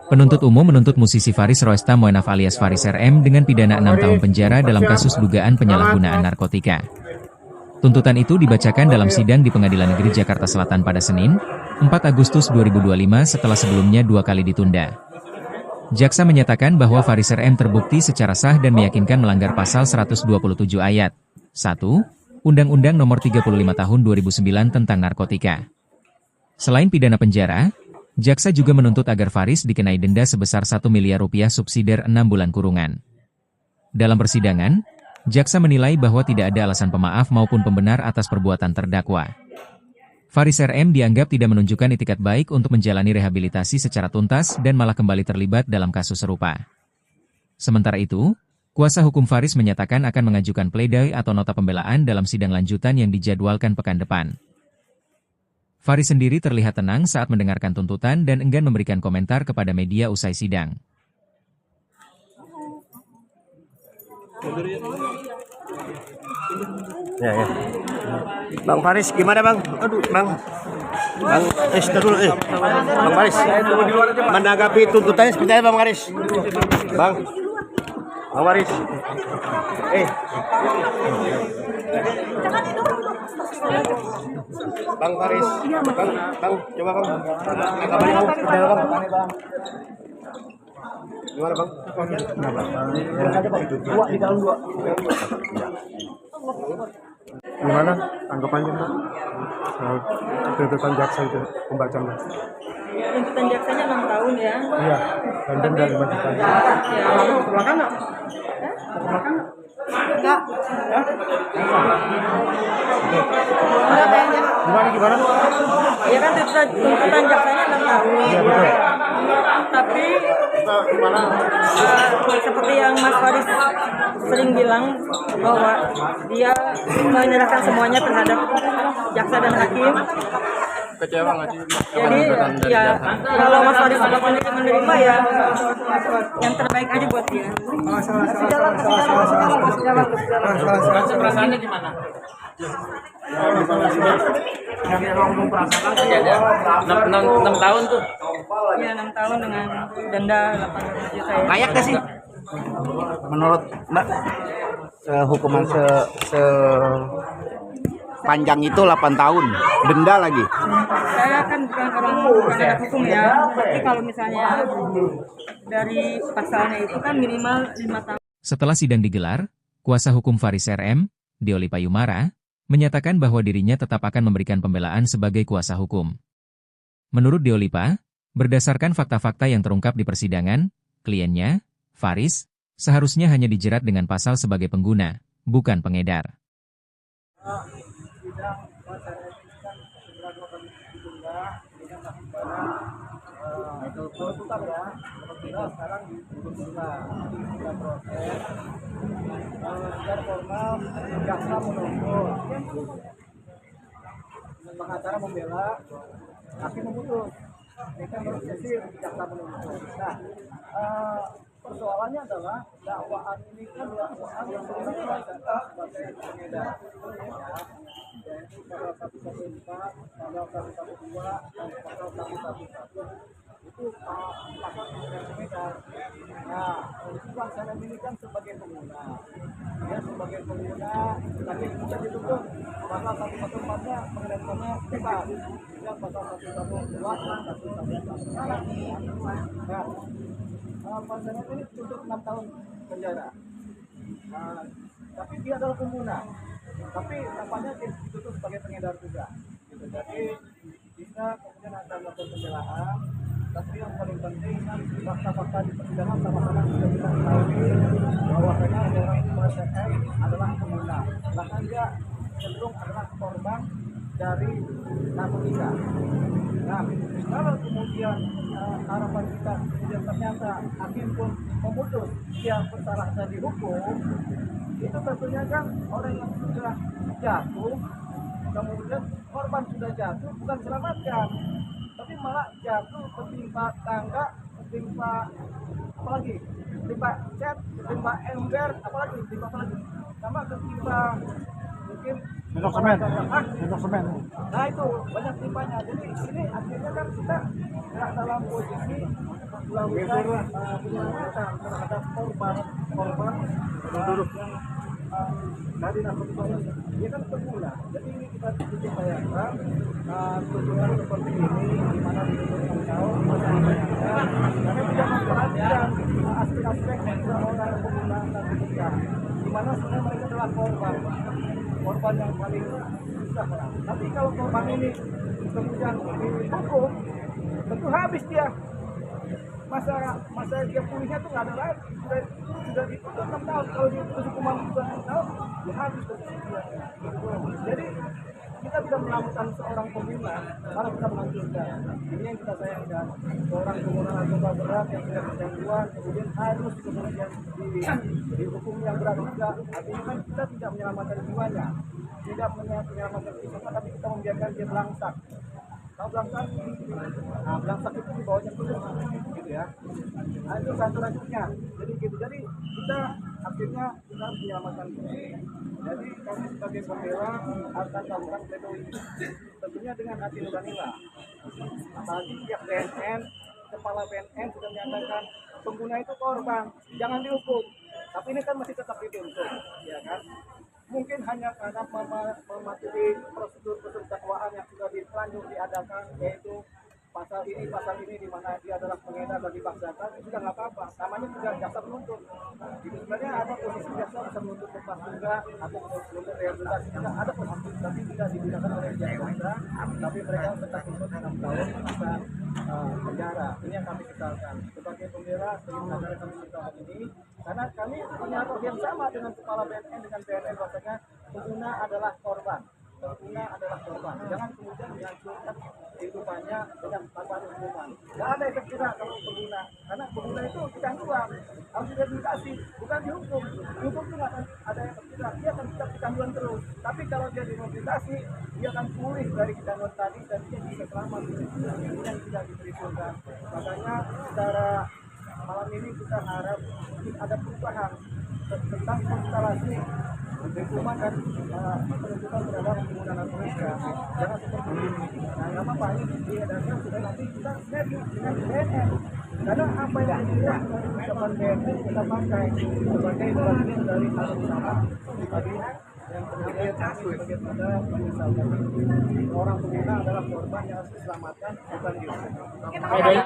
Penuntut umum menuntut musisi Faris Roesta Moenaf alias Faris RM dengan pidana 6 tahun penjara dalam kasus dugaan penyalahgunaan narkotika. Tuntutan itu dibacakan dalam sidang di Pengadilan Negeri Jakarta Selatan pada Senin, 4 Agustus 2025 setelah sebelumnya 2 kali ditunda. Jaksa menyatakan bahwa Faris RM terbukti secara sah dan meyakinkan melanggar pasal 127 ayat 1 Undang-Undang Nomor 35 Tahun 2009 tentang narkotika. Selain pidana penjara, jaksa juga menuntut agar Faris dikenai denda sebesar 1 miliar rupiah subsidiar 6 bulan kurungan. Dalam persidangan, jaksa menilai bahwa tidak ada alasan pemaaf maupun pembenar atas perbuatan terdakwa. Faris RM dianggap tidak menunjukkan itikat baik untuk menjalani rehabilitasi secara tuntas dan malah kembali terlibat dalam kasus serupa. Sementara itu, kuasa hukum Faris menyatakan akan mengajukan pledoi atau nota pembelaan dalam sidang lanjutan yang dijadwalkan pekan depan. Faris sendiri terlihat tenang saat mendengarkan tuntutan dan enggan memberikan komentar kepada media usai sidang. Ya. Bang Faris, gimana Bang? Bang, dulu. Bang Faris, menanggapi tuntutannya seperti apa Bang Faris? Bang Faris, Bang Faris, Bang, coba Bang, kabarnya Bang, seperti apa Bang? Gimana Bang? Dua di dalam dua. Gimana tanggapannya Mbak? Tuntutan jaksa itu pembacaan. Tuntutan jaksanya 6 tahun ya. Iya, dan denda 5 juta. Ya. Belakang nggak? Belakang nggak? Enggak. Gimana? Ya kan tuntutan jaksanya 6 tahun. Iya betul. Tapi seperti yang Mas Faris sering bilang bahwa dia menyerahkan semuanya terhadap jaksa dan hakim. Kecewa nggak sih? Jadi ya kalau Mas Faris menerima ya yang terbaik aja buat dia. Perasaannya gimana? Yang ngomong perasaan aja 6 tahun tuh. Ya 6 tahun dengan denda 800 juta ya. Layak gak sih? Menurut Mbak, hukuman panjang itu 8 tahun, denda lagi. Saya kan bukan orang penegak hukum ya, tapi kalau misalnya dari pasalnya itu kan minimal 5 tahun. Setelah sidang digelar, kuasa hukum Faris RM, Deoli Payumara, menyatakan bahwa dirinya tetap akan memberikan pembelaan sebagai kuasa hukum. Menurut Deolipa, berdasarkan fakta-fakta yang terungkap di persidangan, kliennya, Faris, seharusnya hanya dijerat dengan pasal sebagai pengguna, bukan pengedar. Pengacara membela, hakim memutus. Ini kan prosesir jaksa menuntut. Nah, persoalannya adalah dakwaan ini kan dakwaan yang sebenarnya sebagai pengedar. Yaitu pasal 114, pasal 112, dan pasal 111. Itu pasal pengedar. Nah, Bang Sanem ini kan sebagai pengguna. Dia sebagai pengguna, tapi bisa ditutup pasal 114-nya mengenainya bebas. Yang pasal 112 dan 111. Nah, Bang Sanem ini tutup 6 tahun penjara. Nah, tapi dia adalah pengguna. Tapi tampaknya ditutup sebagai pengedar juga. Gitu. Jadi bisa kemudian akan melakukan pembelaan. Tapi yang paling penting kan fakta-fakta di persidangan sama-sama sudah kita ketahui bahwasanya orang SM adalah pengguna, bahkan dia cenderung adalah korban dari narkotika. Nah, kalau kemudian harapan kita kemudian ternyata hakim pun memutus dia bersalah dan dihukum, itu tentunya kan orang yang sudah jatuh, kemudian korban sudah jatuh bukan diselamatkan, tapi malah jatuh ketimpa tangga, ketimpa apalagi, ketimpa cat, ketimpa ember, apalagi ketimpa apalagi, sama ketimpa mungkin semen. Nah itu banyak timpanya. Jadi ini akhirnya kan kita nggak dalam posisi melakukan penyelamatan terhadap korban dari narkotika ini. Dia kan pengguna. Jadi ini kita bayangkan tuntutan seperti ini di mana dituntut 6 tahun karena tidak memperhatikan aspek-aspek seorang pengguna narkotika, di mana sebenarnya mereka adalah korban yang paling susah. Tapi kalau korban ini kemudian dihukum, tentu habis dia. Masa dia pulihnya tuh nggak ada lagi, sudah dituntut 6 tahun. Kalau diputus hukuman 6 tahun ya habis dia. Jadi kita tidak menyelamatkan seorang pengguna, malah kita menghancurkan. Ini yang kita sayangkan, seorang pengguna narkoba berat yang sudah kecanduan kemudian harus kemudian dihukum yang berat juga. Artinya kan kita tidak menyelamatkan jiwanya, tidak menyelamatkan fisiknya, tapi kita membiarkan dia belangsak. Kalau belangsak, belangsak itu di bawahnya terus, gitu ya. Nah, itu saturasinya. Jadi gitu. Jadi kita akhirnya kita harus menyelamatkan diri. Jadi kami sebagai pembela akan melakukan pledoi tentunya dengan hati nuranilah. Apalagi pihak BNN, kepala BNN sudah menyatakan pengguna itu korban, jangan dihukum. Tapi ini kan masih tetap dituntut, ya kan? Mungkin hanya karena mematuhi prosedur dakwaan yang sudah dilanjut diadakan, yaitu pasal ini di mana dia adalah pengedar dan dipaksakan, itu sudah nggak apa-apa. Namanya juga jaksa penuntut. Jadi sebenarnya ada posisi jaksa bisa menuntut lepas juga atau menuntut rehabilitasi juga ada posisi, tapi tidak digunakan oleh jaksa. Tapi mereka tetap menuntut 6 tahun masa penjara. Ini yang kami kesalkan. Sebagai pembela, sebagai pengacara kami kesalkan ini, karena kami punya roh yang sama dengan kepala BNN dengan BNN, bahwasanya pengguna adalah korban. Pengguna adalah korban. Jangan kemudian dihancurkan kehidupannya dengan tanpa hukuman. Tidak ada efek jerah kalau pengguna, karena pengguna itu kecanduan, harus direhabilitasi, bukan dihukum. Dihukum itu nggak akan ada efek jerah, dia akan tetap kecanduan terus. Tapi kalau dia direhabilitasi, dia akan pulih dari kecanduan tadi dan dia bisa selamat. Ini yang tidak diperhitungkan. Makanya secara malam ini kita harap ada perubahan tentang konstelasi hukuman dan penuntutan terhadap pengguna narkotika. Jangan seperti ini. Nah, nggak apa-apa, ini diedarkan sudah, nanti kita netting dengan BNN. Karena apa yang kita ucapan BNN kita pakai sebagai bagian dari hal utama tadi yang kemudian sebagai pada misalkan orang pengguna adalah korban yang harus diselamatkan, bukan dihukum.